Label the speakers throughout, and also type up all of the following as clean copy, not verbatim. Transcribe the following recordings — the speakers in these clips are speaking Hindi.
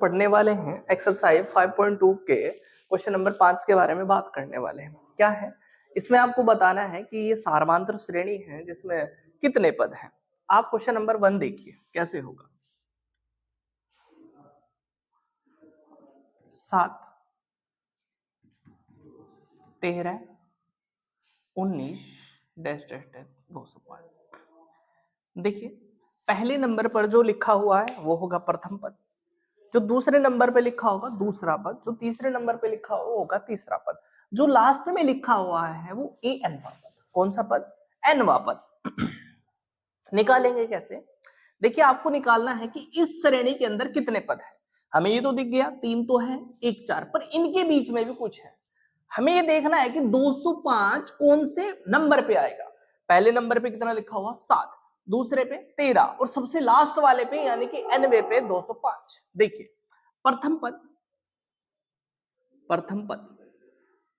Speaker 1: पढ़ने वाले हैं एक्सरसाइज 5.2 के क्वेश्चन नंबर 5 के बारे में बात करने वाले हैं। क्या है इसमें आपको बताना है कि ये सारवांतर श्रेणी है जिसमें कितने पद हैं। आप क्वेश्चन नंबर 1 देखिए कैसे होगा। 7 13 19 डैश डैश डैश 205। देखिए पहले नंबर पर जो लिखा हुआ है वो होगा प्रथम पद, जो दूसरे नंबर पे लिखा होगा दूसरा पद, जो तीसरे नंबर पे लिखा होगा तीसरा पद, जो लास्ट में लिखा हुआ है वो ए एनवा पद। कौन सा पद? एनवा पद। निकालेंगे कैसे? देखिए आपको निकालना है कि इस श्रेणी के अंदर कितने पद हैं। हमें ये तो दिख गया 3 तो है, 1 4, पर इनके बीच में भी कुछ है। हमें ये देखना है कि 205 कौन से नंबर पे आएगा। पहले नंबर पे कितना लिखा हुआ? 7, दूसरे पे 13 और सबसे लास्ट वाले पे यानी कि एनवे पे 205। देखिए प्रथम पद, प्रथम पद,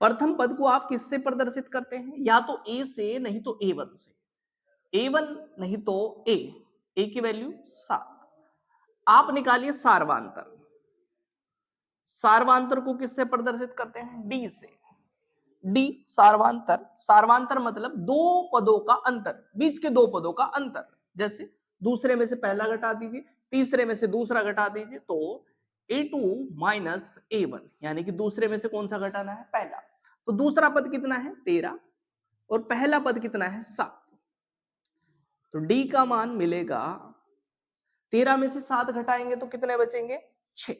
Speaker 1: प्रथम पद को आप किससे प्रदर्शित करते हैं? या तो ए से, नहीं तो A1 से। A1 नहीं तो ए की वैल्यू 7। आप निकालिए सारवांतर। सारवांतर को किससे प्रदर्शित करते हैं? डी से। डी सारवांतर, सारवांतर मतलब दो पदों का अंतर, बीच के दो पदों का अंतर। जैसे दूसरे में से पहला घटा दीजिए, तीसरे में से दूसरा घटा दीजिए, तो A2 माइनस A1 यानी कि दूसरे में से कौन सा घटाना है? पहला। तो दूसरा पद कितना है? 13 और पहला पद कितना है? 7। तो डी का मान मिलेगा, 13 में से 7 घटाएंगे तो कितने बचेंगे? 6।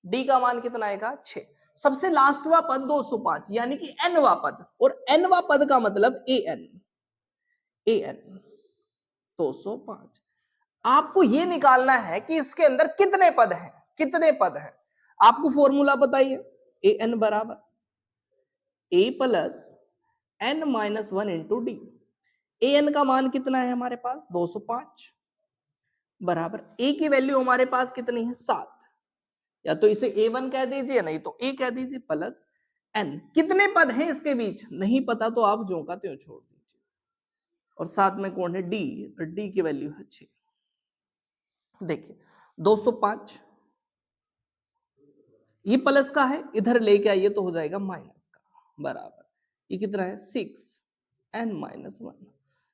Speaker 1: डी का मान कितना आएगा? 6। सबसे लास्टवा पद 205 यानी कि एनवा पद, और एनवा पद का मतलब एन, एन 205। आपको यह निकालना है कि इसके अंदर कितने पद हैं, कितने पद हैं। आपको फॉर्मूला बताइए, ए एन बराबर A plus N minus 1 into D. A N का मान कितना है हमारे पास? 205 बराबर ए की वैल्यू हमारे पास कितनी है? 7। या तो इसे A1 कह दीजिए, नहीं तो A कह दीजिए, प्लस N। कितने पद हैं इसके बीच नहीं पता तो आप ज्यों का त्यों छोड़ दीजिए। और साथ में कौन है? D, और D की वैल्यू है 6। देखिए 205 ये प्लस का है, इधर लेके आइए तो हो जाएगा माइनस का, बराबर ये कितना है? 6n minus 1।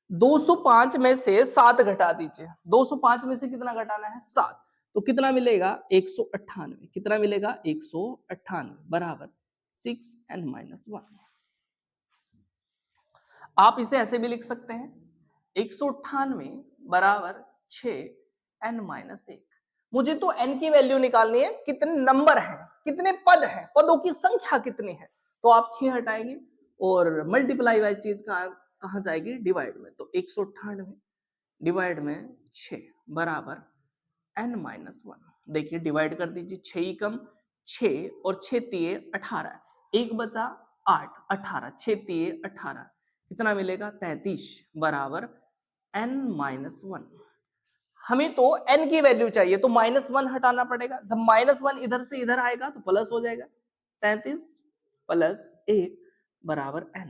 Speaker 1: 205 में से 7 घटा दीजिए। 205 में से कितना घटाना है? 7। तो कितना मिलेगा? 198। कितना मिलेगा? 198 बराबर 6n माइनस 1। आप इसे ऐसे भी लिख सकते हैं, 198 बराबर 6n माइनस 1। मुझे तो n की वैल्यू निकालनी है, कितने नंबर हैं, कितने पद हैं, पदों की संख्या कितनी है। तो आप 6 हटाएंगे और मल्टीप्लाई वाली चीज कहां जाएगी? डिवाइड में। तो 198 डिवाइड में 6 बराबर n माइनस 1। देखिए डिवाइड कर दीजिए, 6 ही कम 6 और 6 तिये 18, एक बचा 8, 18 6 तिये 18, कितना मिलेगा? 33 बराबर n माइनस 1। हमें तो n की वैल्यू चाहिए तो माइनस 1 हटाना पड़ेगा। जब माइनस 1 इधर से इधर आएगा तो प्लस हो जाएगा। 33 प्लस 1 बराबर n।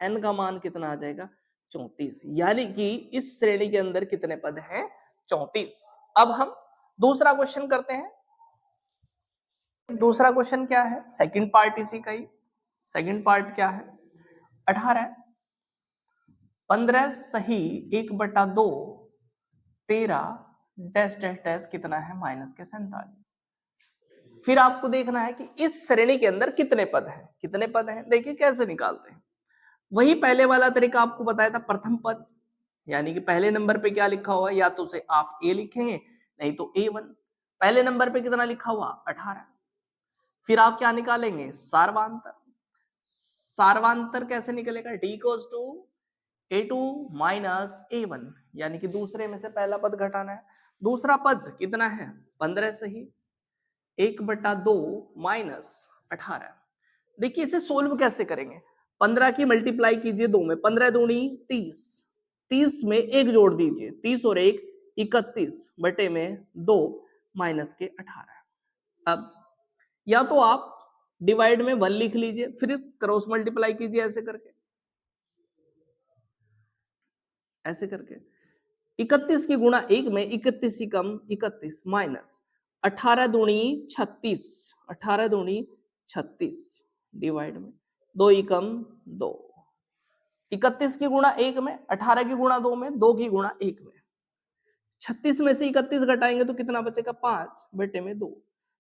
Speaker 1: n का मान कितना आ जाएगा? 34। यानी कि इस श्रेणी के अंदर कितने पद हैं? 34। अब हम दूसरा क्वेश्चन करते हैं। दूसरा क्वेश्चन क्या है? सेकंड पार्ट इसी का ही। सेकंड पार्ट क्या है? 18 15 सही 1/2 13 डैश डैश डैश कितना है? माइनस के 47। फिर आपको देखना है कि इस श्रेणी के अंदर कितने पद हैं, कितने पद हैं। देखिए कैसे निकालते हैं। वही पहले वाला तरीका आपको बताया था, प्रथम पद यानी कि पहले नंबर पे क्या लिखा हुआ है, या तो उसे आप ए लिखेंगे नहीं तो A1। पहले नंबर पे कितना लिखा हुआ? 18। फिर आप क्या निकालेंगे? सारवांतर। सारवांतर कैसे निकलेगा? D equals to A2 minus A1 यानी कि दूसरे में से पहला पद घटाना है। दूसरा पद कितना है? 15 सही 1/2 माइनस 18। देखिए इसे सोल्व कैसे करेंगे। 15 की मल्टीप्लाई कीजिए 2 में, 15 दूनी 30, 30 में 1 जोड़ दीजिए, 30 और 1 31 बटे में 2 माइनस के 18। अब या तो आप डिवाइड में 1 लिख लीजिए, फिर क्रॉस मल्टीप्लाई कीजिए ऐसे करके, ऐसे करके 31 की गुणा 1 में 31 ही कम 31 माइनस 18 दूनी 36, 18 दूनी 36 डिवाइड में 2 एकम 2, 31 की गुणा 1 में, 18 की गुणा 2 में, 2 की गुणा 1 में। 36 में से 31 घटाएंगे तो कितना बचेगा? 5 बटे में 2।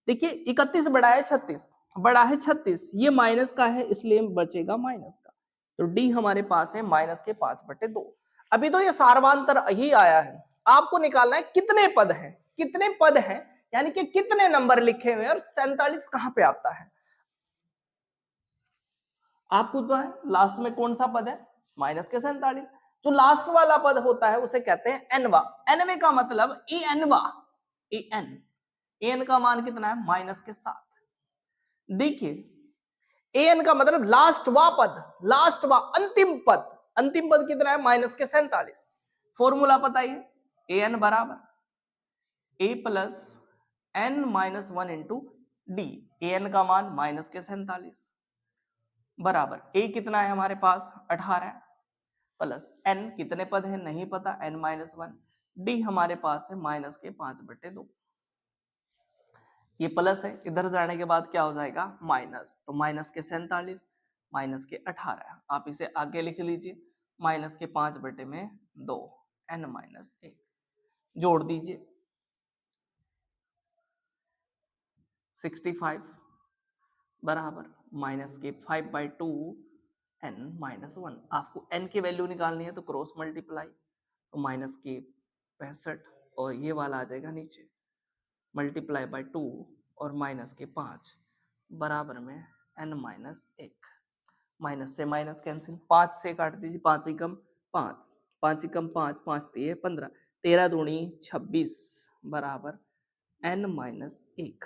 Speaker 1: देखिए 31 बड़ा है 36, बड़ा है 36, ये माइनस का है इसलिए बचेगा माइनस का। तो डी हमारे पास है माइनस के 5 बटे 2। अभी तो ये सार्वांतर ही आया है, आपको निकालना है कितने पद हैं, कितने पद हैं यानी कि कितने नंबर लिखे हुए हैं और 47 कहां पे आता है। आपको पता है लास्ट में कौन सा पद है? माइनस के 47। जो लास्ट वाला पद होता है उसे कहते हैं एनवा। एनवे का मतलब ए एनवा, ए एन, एन का मान कितना है? माइनस के 7। देखिए एन का मतलब लास्ट वा पद, लास्ट वा अंतिम पद, अंतिम पद कितना है? माइनस के 47। फॉर्मूला बताइए, ए एन बराबर A plus N minus 1 into D. A N का मान माइनस के 47 बराबर ए कितना है हमारे पास? 18 प्लस एन कितने पद है नहीं पता, एन माइनस 1, डी हमारे पास है माइनस के 5 बटे 2। ये प्लस है, इधर जाने के बाद क्या हो जाएगा? माइनस। तो माइनस के 47 माइनस के 18, आप इसे आगे लिख लीजिए, माइनस के 5 बटे में 2 एन माइनस 1 जोड़ दीजिए 65 बराबर माइनस के 5 बाई 2 एन माइनस 1। आपको एन की वैल्यू निकालनी है तो क्रॉस मल्टीप्लाई, तो माइनस के 65 और ये वाला आ जाएगा नीचे मल्टीप्लाई बाय 2 और माइनस के 5 बराबर में एन माइनस 1। माइनस से माइनस कैंसिल, 5 से काट दीजिए, 5 एकम 5, 5 एकम 5, 5 3 15, 13 दूनी 26 बराबर एन माइनस 1।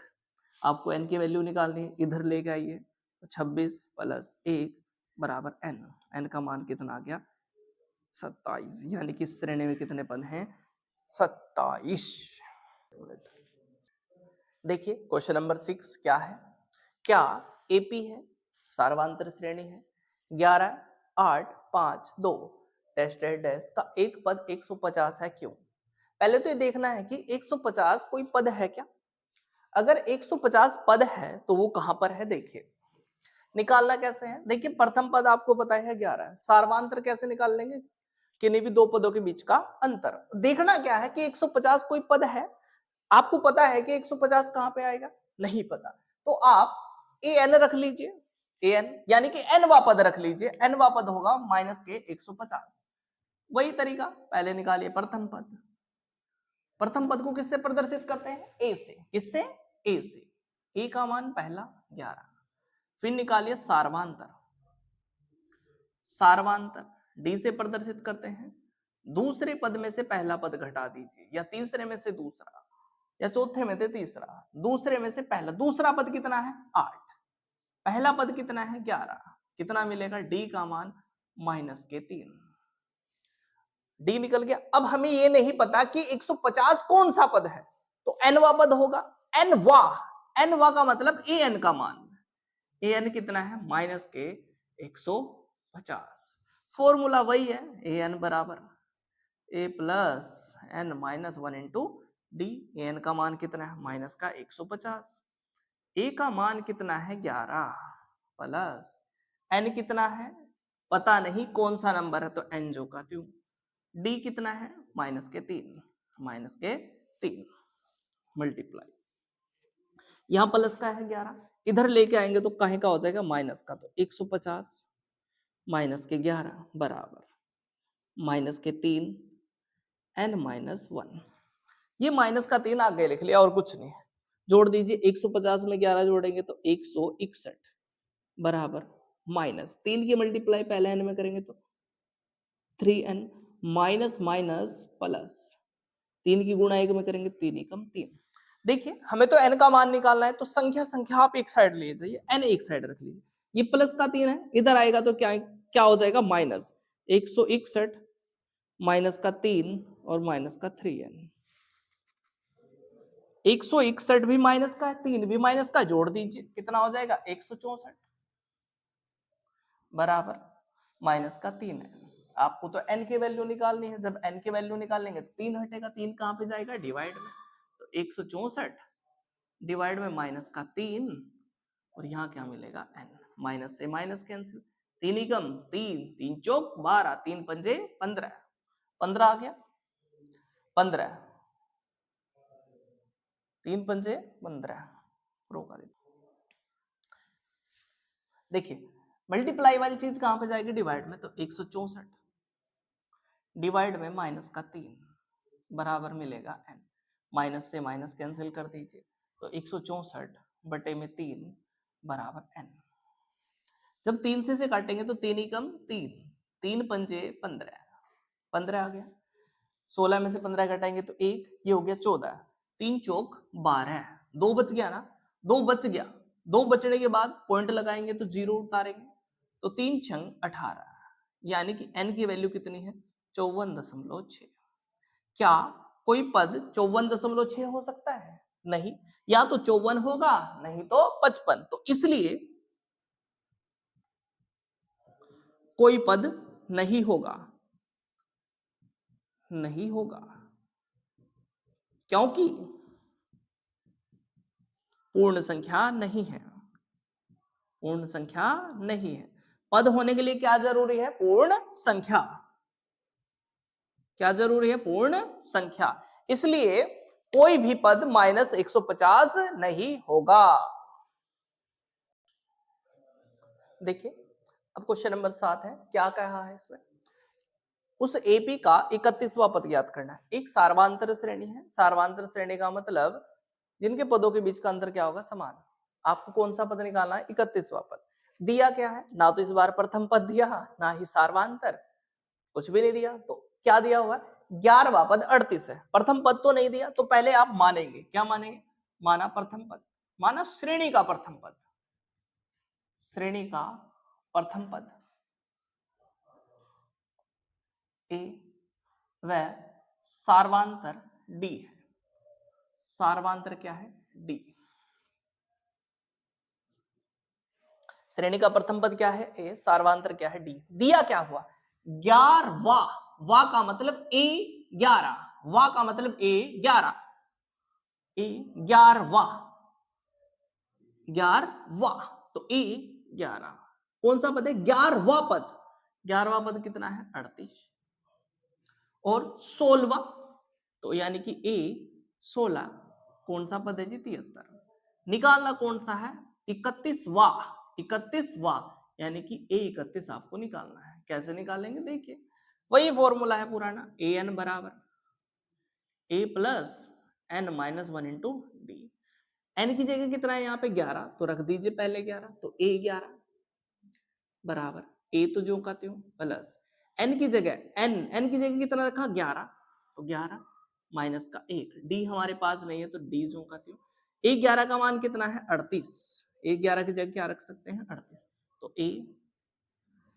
Speaker 1: आपको एन की वैल्यू निकालनी है, इधर लेके आइए, तो 26 प्लस 1 बराबर एन। एन का मान कितना आ गया? 27, यानी कि श्रेणी में कितने पद हैं? 27। देखिए क्वेश्चन नंबर 6 क्या है? क्या एपी है, सार्वांतर श्रेणी है, 11 8 5 2 डैश डैश डैश का एक पद 150 है, क्यों? पहले तो ये देखना है कि 150 कोई पद है क्या। अगर 150 पद है तो वो कहां पर है, देखिए निकालना कैसे है। देखिए प्रथम पद आपको पता है 11, सार्वांतर कैसे निकाल लेंगे? किन्हीं भी दो पदों के बीच का अंतर। देखना क्या है कि 150 कोई पद है, आपको पता है कि 150 कहां पे आएगा? नहीं पता, तो आप ए एन रख लीजिए, ए एन यानी कि एन वा पद रख लीजिए, एन वा पद होगा माइनस के 150। वही तरीका, पहले निकालिए प्रथम पद। प्रथम पद को किससे प्रदर्शित करते हैं? ए से। किससे? ए से। ए का मान पहला 11, फिर निकालिए सार्वांतर। सार्वांतर डी से प्रदर्शित करते हैं, दूसरे पद में से पहला पद घटा दीजिए, या तीसरे में से दूसरा, या चौथे में से तीसरा, दूसरे में से पहला। दूसरा पद कितना है? 8, पहला पद कितना है? 11, कितना मिलेगा? डी का मान माइनस के 3। डी निकल गया। अब हमें ये नहीं पता कि 150 कौन सा पद है, तो एनवा पद होगा। एनवा, एनवा का मतलब ए एन का मान, ए एन कितना है? माइनस के 150। फॉर्मूला वही है, ए एन बराबर A plus N minus 1 into D. A N का मान कितना है? माइनस का 150। ए का मान कितना है? 11 प्लस एन कितना है? पता नहीं कौन सा नंबर है, तो एन जो का त्यों। डी कितना है? माइनस के 3, माइनस के 3 मल्टीप्लाई, यहां प्लस का है 11, इधर लेके आएंगे तो काहे का हो जाएगा? माइनस का। तो 150 माइनस के 11 बराबर माइनस के 3 एन माइनस 1। ये माइनस का 3 आगे लिख लिया और कुछ नहीं है। जोड़ दीजिए, 150 में 11 जोड़ेंगे तो 161 बराबर माइनस 3 की मल्टीप्लाई पहले एन में करेंगे तो 3n माइनस माइनस प्लस 3 की गुणा 1 में करेंगे 3 एकम 3। देखिए हमें तो n का मान निकालना है, तो संख्या संख्या आप एक साइड ले जाइए, n एक साइड रख लीजिए। ये प्लस का 3 है, इधर आएगा तो क्या क्या हो जाएगा? माइनस 161 माइनस का 3 और माइनस का 3n। 161 भी माइनस का है, 3 भी माइनस का, जोड़ दीजिए कितना हो जाएगा? 164 बराबर माइनस का 3 है। आपको तो n की वैल्यू निकालनी है, जब n की वैल्यू निकालेंगे तो 3 हटेगा, 3 कहां पे जाएगा? डिवाइड में, तो 164 डिवाइड में माइनस का 3 और यहाँ क्या मिलेगा n, माइनस से माइनस कैंसिल, 3 एकम 3, 3 चौक 12, 3 पंजे 15, 15 आ गया 15, 3 पंजे 15 रोका दे। देखिए मल्टीप्लाई वाली चीज कहां पे जाएगी, डिवाइड में, तो 164 डिवाइड में माइनस का 3 बराबर मिलेगा n, माइनस से माइनस कैंसिल कर दीजिए, तो 164 बटे में 3 बराबर n। जब 3 से काटेंगे तो 3 एकम 3, 3 पंजे 15, 15 आ गया, 16 में से 15 घटाएंगे तो 1, ये हो गया 14, 3 चौक 12, 2 बच गया ना, 2 बच गया, 2 बचने के बाद पॉइंट लगाएंगे तो 0 उतारेंगे, तो 3 छंग 18, यानी कि n की वैल्यू कितनी है 54.6। क्या कोई पद 54.6 हो सकता है? नहीं, या तो 54 होगा नहीं तो 55, तो इसलिए कोई पद नहीं होगा, नहीं होगा, क्योंकि पूर्ण संख्या नहीं है, पूर्ण संख्या नहीं है। पद होने के लिए क्या जरूरी है, पूर्ण संख्या, क्या जरूरी है, पूर्ण संख्या, इसलिए कोई भी पद माइनस 150 नहीं होगा। देखिए अब क्वेश्चन नंबर 7 है, क्या कहा है इसमें, उस एपी का 31वां पद ज्ञात करना है। एक सार्वांतर श्रेणी है, सार्वांतर श्रेणी का मतलब जिनके पदों के बीच का अंतर क्या होगा, समान। आपको कौन सा पद निकालना है, 31वां पद। दिया क्या है, ना तो इस बार प्रथम पद दिया ना ही सार्वांतर, कुछ भी नहीं दिया, तो क्या दिया हुआ है, 11वां पद 38 है, प्रथम पद तो नहीं दिया, तो पहले आप मानेंगे, क्या मानेंगे, माना प्रथम पद, माना श्रेणी का प्रथम पद, श्रेणी का प्रथम पद ए व सार्वांतर डी है, सार्वांतर क्या है, डी। श्रेणी का प्रथम पद क्या है, ए, सार्वांतर क्या है, डी। दिया क्या हुआ, 11वां, वा का मतलब ए 11, वा का मतलब ए 11, ए 11वां, 11वां, तो ए 11 कौन सा पद है, 11वां पद, 11वां पद कितना है 38, और 16वां, तो यानी कि ए 16 कौन सा पद है जी 73, निकालना कौन सा है 31वां, 31वां, यानी कि ए 31 आपको निकालना है। कैसे निकालेंगे, देखिए वही फॉर्मूला है पुराना, ए एन बराबर A plus N minus 1 into D. N की जगह कितना है यहाँ पे 11, तो रख दीजिए पहले 11, तो ए 11 बराबर ए तो जो का त्यों प्लस एन की जगह एन की जगह कितना रखा 11, तो 11 माइनस का 1, डी हमारे पास नहीं है तो डी जो का त्यों, ए 11 का मान कितना है 38, ए 11 की जगह क्या रख सकते हैं 38, तो ए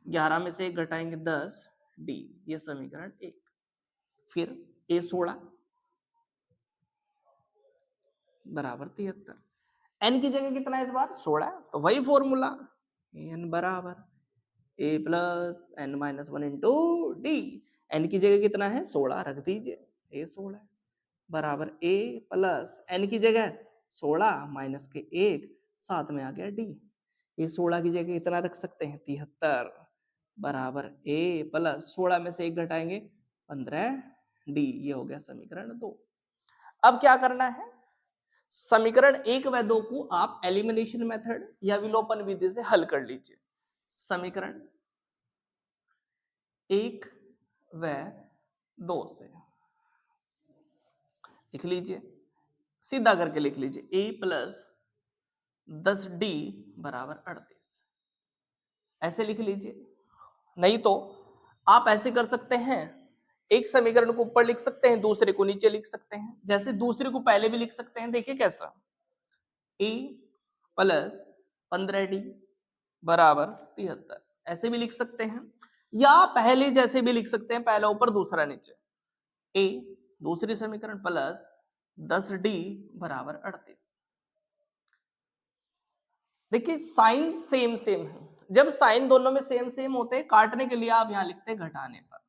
Speaker 1: 11 में से 1 घटाएंगे 10, डी, ये समीकरण 1। फिर ए 16 बराबर 73, एन की जगह कितना है इस बार 16, तो वही फॉर्मूला एन बराबर A plus N minus 1 into D. N की जगह कितना है 16 रख दीजिए, ए 16 बराबर ए प्लस एन की जगह 16 माइनस के 1, साथ में आ गया डी, ये 16 की जगह कितना रख सकते हैं 73 बराबर ए प्लस 16 में से 1 घटाएंगे 15 डी, ये हो गया समीकरण 2। अब क्या करना है, समीकरण 1 व 2 को आप एलिमिनेशन मेथड या विलोपन विधि से हल कर लीजिए। समीकरण 1 व 2 से लिख लीजिए, सीधा करके लिख लीजिए, ए प्लस 10d बराबर 38, ऐसे लिख लीजिए। नहीं तो आप ऐसे कर सकते हैं, एक समीकरण को ऊपर लिख सकते हैं, दूसरे को नीचे लिख सकते हैं, जैसे दूसरे को पहले भी लिख सकते हैं, देखिए कैसा, ए प्लस 15d बराबर 73, ऐसे भी लिख सकते हैं, या पहले जैसे भी लिख सकते हैं, पहला ऊपर दूसरा नीचे, ए दूसरी समीकरण प्लस 10d बराबर 38। देखिए साइन सेम सेम है, जब साइन दोनों में सेम सेम होते हैं, काटने के लिए आप यहां लिखते हैं घटाने पर।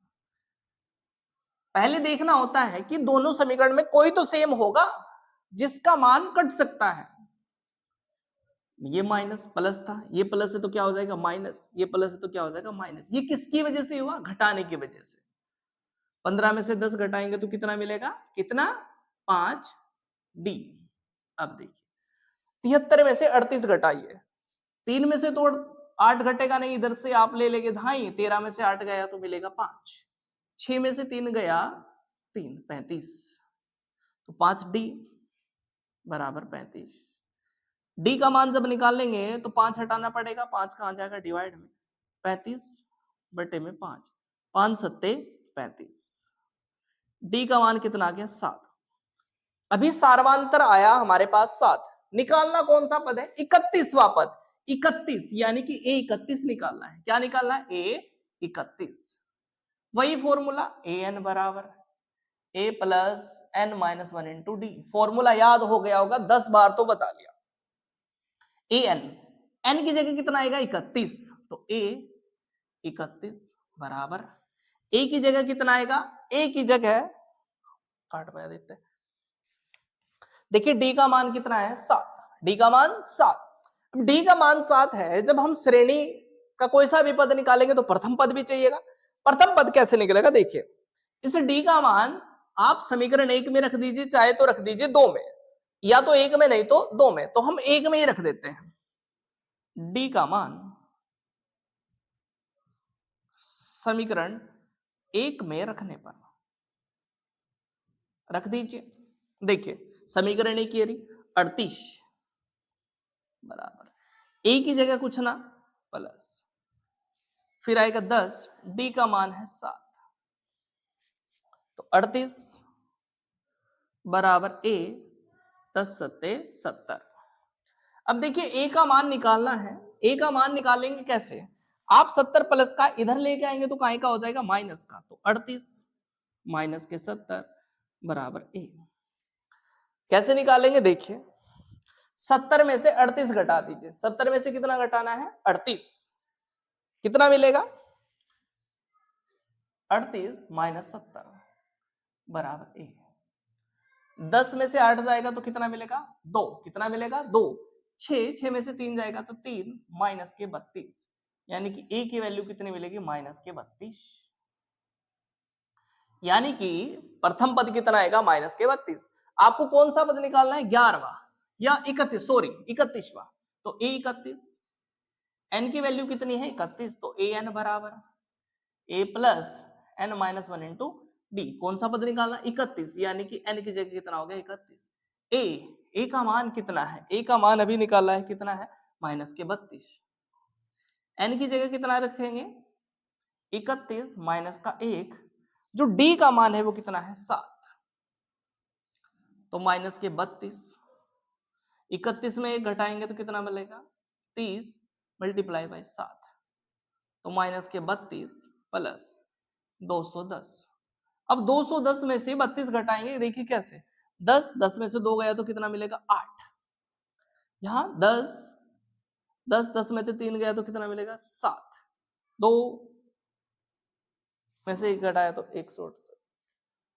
Speaker 1: पहले देखना होता है कि दोनों समीकरण में कोई तो सेम होगा, जिसका मान कट सकता है। ये माइनस प्लस था, ये प्लस है तो क्या हो जाएगा माइनस, ये प्लस है तो क्या हो जाएगा माइनस। ये किसकी वजह से हुआ, घटाने की वजह से। 15 में से 10 घटाएंगे तो कितना मिलेगा, कितना 5d। अब देखिए 73 में से 38 घटाइए, 3 में से तो 8 घटेगा नहीं, इधर से आप ले लेंगे ढाई, 13 में से 8 गया तो मिलेगा 5, 6 में से 3 गया 3, 35, तो 5d बराबर 35। डी का मान जब निकाल लेंगे तो 5 हटाना पड़ेगा, 5 कहां जाएगा डिवाइड में, 35/5, 5 सत्ते 35, डी का मान कितना आ गया 7। अभी सार्वांतर आया हमारे पास 7, निकालना कौन सा पद है, 31वां पद, 31 यानी कि ए 31 निकालना है। क्या निकालना है, ए 31। वही फॉर्मूला ए एन बराबर A plus N minus 1 into D. Formula याद हो गया होगा, 10 बार तो बता लिया। ए एन, एन की जगह कितना आएगा 31, तो ए 31 बराबर ए की जगह कितना आएगा, ए की जगह काट पाया देते हैं, देखिए डी का मान कितना है 7, डी का मान 7। अब डी का मान 7 है, जब हम श्रेणी का कोई सा भी पद निकालेंगे तो प्रथम पद भी चाहिएगा। प्रथम पद कैसे निकलेगा, देखिए इस डी का मान आप समीकरण 1 में रख दीजिए, चाहे तो रख दीजिए 2 में, या तो 1 में नहीं तो 2 में, तो हम 1 में ही रख देते हैं। डी का मान समीकरण 1 में रखने पर रख दीजिए, देखिए समीकरण 1 की 38 बराबर ए की जगह कुछ ना प्लस, फिर आएगा 10, डी का मान है 7, तो 38 बराबर ए 10 सत्ते 70। अब देखिए ए का मान निकालना है, ए का मान निकालेंगे कैसे, आप 70 प्लस का इधर लेके आएंगे तो काहे का हो जाएगा माइनस का, तो 38 माइनस के 70 बराबर ए। कैसे निकालेंगे, देखिए 70 में से 38 घटा दीजिए, 70 में से कितना घटाना है 38, कितना मिलेगा 38 माइनस 70 बराबर ए। 10 में से 8 जाएगा तो कितना मिलेगा 2, कितना मिलेगा 2, 6 में से 3 जाएगा तो 3 माइनस के 32, यानी कि ए की वैल्यू कितनी मिलेगी माइनस के 32, यानी कि प्रथम पद कितना आएगा माइनस के 32। आपको कौन सा पद निकालना है 11वां या 31, सॉरी 31वां, तो ए 31, एन की वैल्यू कितनी है 31, तो ए एन बराबर A plus N minus 1 into D. कौन सा पद निकालना 31, यानी कि एन की जगह कितना हो गया 31। ए का मान कितना है, ए का मान अभी निकाला है कितना है माइनस के 32, एन की जगह कितना रखेंगे 31 माइनस का 1, जो डी का मान है वो कितना है 7, तो माइनस के 32, 31 में 1 घटाएंगे तो कितना मिलेगा 30 मल्टीप्लाई बाय 7, तो माइनस के 32 प्लस 210। अब 210 में से 32 घटाएंगे, देखिए कैसे, 10 में से 2 गया तो कितना मिलेगा 8, यहां 10 में से 3 गया तो कितना मिलेगा 7, 2 में से 1 घटाया तो 168,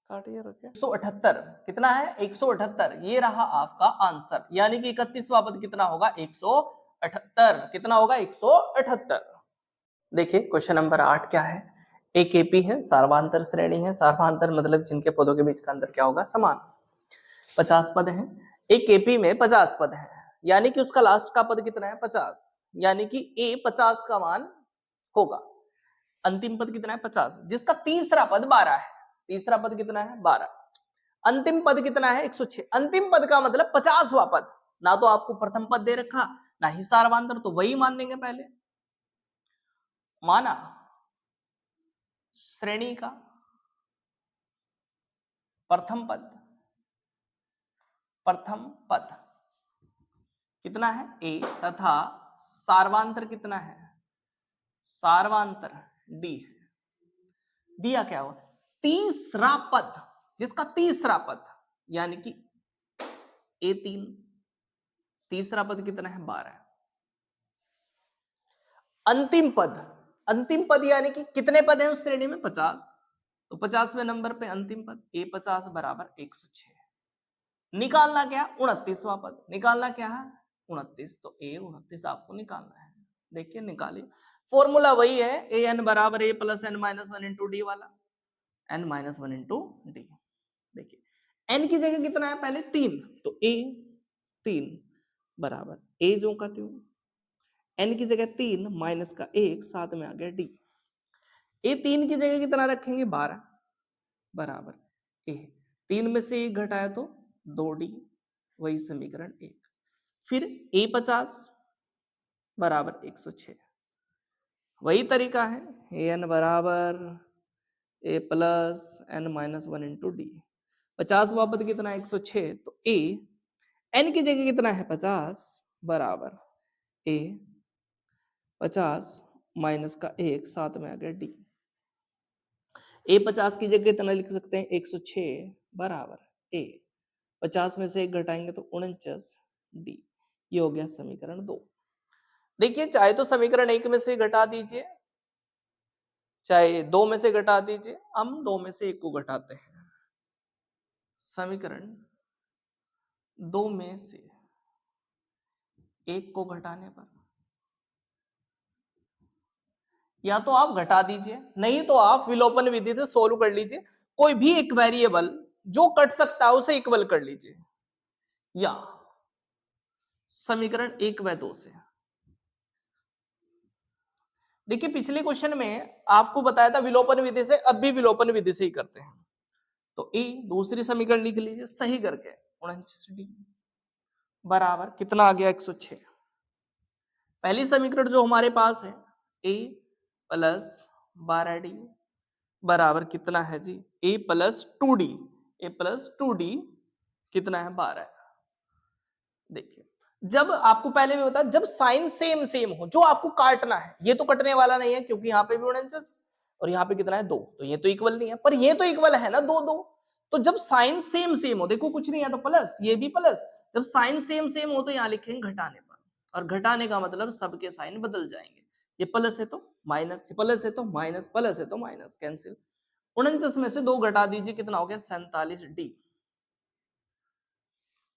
Speaker 1: काटिए रखिए 178, कितना है 178, ये रहा आपका आंसर, यानी कि 31वां पद कितना होगा 178, कितना होगा 178। देखिए क्वेश्चन नंबर 8 क्या है, एक एपी है, सार्वांतर श्रेणी है, सार्वांतर मतलब जिनके पदों के बीच का अंतर क्या होगा समान, 50 पद हैं, एक एपी में 50 पद हैं, यानी कि उसका लास्ट का पद कितना है 50, यानी कि ए 50 का मान होगा, अंतिम पद कितना है 50, जिसका तीसरा पद 12 है, तीसरा पद कितना है 12, अंतिम पद कितना है 106, अंतिम पद का मतलब 50वां पद, ना तो आपको प्रथम पद दे रखा ना ही सार्वांतर, तो वही मान लेंगे पहले, माना श्रेणी का प्रथम पद, प्रथम पद कितना है ए, तथा सार्वांतर कितना है, सार्वांतर डी है, दिया क्या हो तीसरा पद, जिसका तीसरा पद यानी कि A3, तीसरा पद कितना है 12, अंतिम पद, अंतिम पद यानी कि कितने पद हैं उस श्रेणी में 50, तो 50वें नंबर पे अंतिम पद A50 बराबर 106, निकालना क्या, 29वां पद निकालना क्या है, 29, तो ए 29 आपको निकालना है। देखिए निकालिए, फॉर्मूला वही है, ए एन बराबर A plus N minus one into D वाला, N minus one into D. देखिए एन की जगह कितना है, पहले 3, तो ए 3 बराबर ए जो का त्यों, एन की जगह 3 माइनस का 1 साथ में आ गया डी। ए 3 की जगह कितना रखेंगे, 12 बराबर ए 3 में से 1 घटाया तो 2d, वही समीकरण 1। फिर ए 50 बराबर 106, वही तरीका है, ए एन बराबर A plus N minus one into D. 50वां पद कितना है, 106, तो ए एन की जगह कितना है 50 बराबर ए 50 माइनस का 1 साथ में आ गया डी। ए 50 की जगह कितना लिख सकते हैं, 106 बराबर ए 50 में से 1 घटाएंगे तो 49 डी। ये हो गया समीकरण 2। देखिए चाहे तो समीकरण 1 में से घटा दीजिए, चाहे 2 में से घटा दीजिए, हम 2 में से 1 को घटाते हैं। समीकरण 2 में से 1 को घटाने पर या तो आप घटा दीजिए, नहीं तो आप विलोपन विधि से सोल्व कर लीजिए। कोई भी एक वेरिएबल जो कट सकता है उसे इक्वल कर लीजिए, या समीकरण 1 व 2 से। देखिए पिछले क्वेश्चन में आपको बताया था विलोपन विधि से, अब भी विलोपन विधि से ही करते हैं। तो ए दूसरी समीकरण लिख लीजिए सही करके, 49d बराबर कितना आ गया, 106। पहली समीकरण जो हमारे पास है, ए प्लस 12d बराबर कितना है जी, ए प्लस 2d, ए प्लस 2d कितना है, 12। देखिए जब आपको पहले भी बताया, जब साइन सेम सेम हो, जो आपको काटना है, ये तो कटने वाला नहीं है क्योंकि यहाँ पे भी 49 और यहाँ पे कितना है 2, तो ये तो इक्वल नहीं है, पर ये तो इक्वल है ना 2 2। तो जब साइन सेम सेम हो, देखो कुछ नहीं है तो प्लस, ये भी प्लस, जब साइन सेम सेम हो तो यहाँ लिखेंगे घटाने पर, और घटाने का मतलब सबके साइन बदल जाएंगे, ये प्लस है तो माइनस, प्लस है तो माइनस, प्लस है तो माइनस, कैंसिल। 49 में से 2 घटा दीजिए, कितना हो गया, 47d।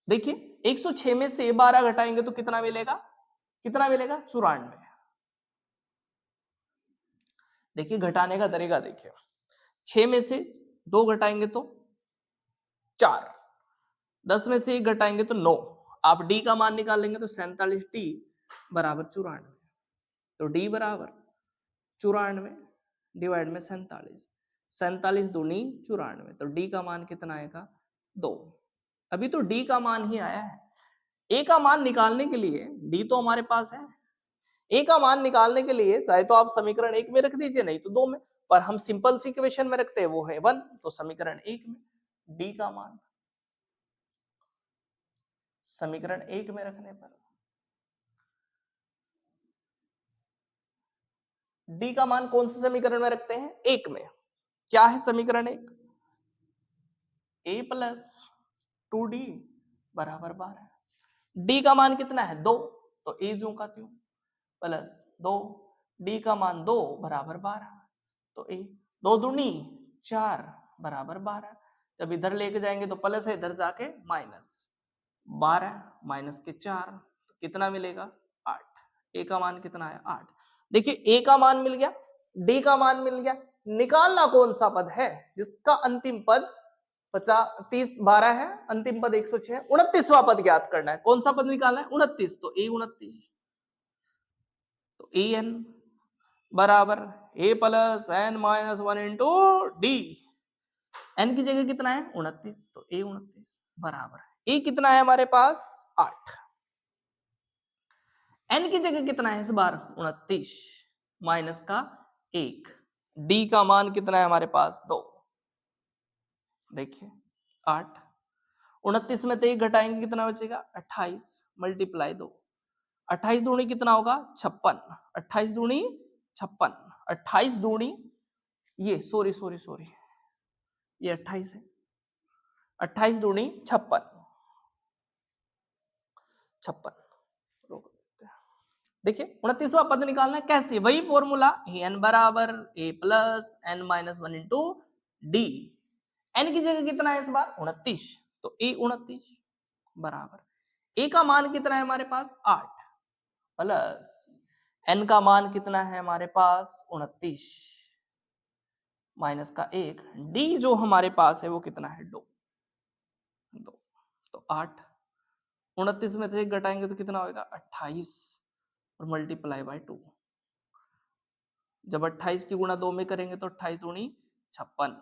Speaker 1: देखिए 106 में से 12 घटाएंगे तो कितना मिलेगा, कितना मिलेगा, 94। देखिए घटाने का तरीका देखिए, 6 में से 2 घटाएंगे तो 4, 10 में से 1 घटाएंगे तो 9, आप डी का मान निकाल लेंगे तो 47d बराबर 94। तो डी बराबर 94 डिवाइड में 47, 47 दूनी 94, तो डी का मान कितना आएगा, 2। अभी तो डी का मान ही आया है, ए का मान निकालने के लिए डी तो हमारे पास है, ए का मान निकालने के लिए चाहे तो आप समीकरण 1 में रख दीजिए, नहीं तो 2 में, पर हम सिंपल सी इक्वेशन में रखते हैं, वो है 1, तो समीकरण 1 में डी का मान, समीकरण 1 में रखने पर डी का मान कौन से समीकरण में रखते हैं, 1 में। क्या है समीकरण 1, ए प्लस 2d बराबर 12, डी का मान कितना है 2, तो ए जो का त्यों प्लस 2, डी का मान 2 बराबर 12, तो ए 2 दूनी 4 बराबर 12। जब इधर लेके जाएंगे तो प्लस है, इधर जाके माइनस, 12 माइनस के 4 तो कितना मिलेगा, 8। ए का मान कितना है, 8। देखिए ए का मान मिल गया, डी का मान मिल गया, निकालना कौन सा पद है जिसका अंतिम पद 50 30 12 है, अंतिम पद 106, 29वां पद ज्ञात करना है। कौन सा पद निकालना है, 29, तो ए 29, तो ए एन बराबर A plus N minus one into D. N की जगह कितना है, 29, तो ए 29 बराबर ए कितना है हमारे पास, 8। एन की जगह कितना है इस बार, 29 माइनस का 1, डी का मान कितना है हमारे पास, 2। देखिए 8, 29 में तो 1 घटाएंगे कितना बचेगा, 28 मल्टीप्लाई 2, 28 दूनी कितना होगा, 56, 28 दूनी 56, 28 दूनी ये सॉरी सॉरी सॉरी ये 28 है, 28 दूनी 56, 56 रोक देते हैं। देखिए 29वां पद निकालना है, कैसे, वही फॉर्मूला, एन बराबर A plus N minus one into D. N की जगह कितना है इस बार, 29, तो ए 29 बराबर ए का मान कितना है हमारे पास 8 प्लस n का मान कितना है हमारे पास 29 माइनस का 1 d जो हमारे पास है वो कितना है 2 तो 8 29 में से 1 घटाएंगे तो कितना होगा 28 और मल्टीप्लाई बाय 2 जब 28 की गुणा 2 में करेंगे तो 28 दूनी 56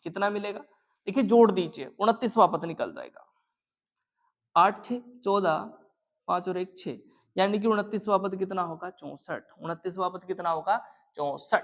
Speaker 1: कितना मिलेगा देखिए जोड़ दीजिए 29वां पद निकल जाएगा 8 6 14 5 और 1 6 यानी कि 29वां पद कितना होगा 64 29वां पद कितना होगा 64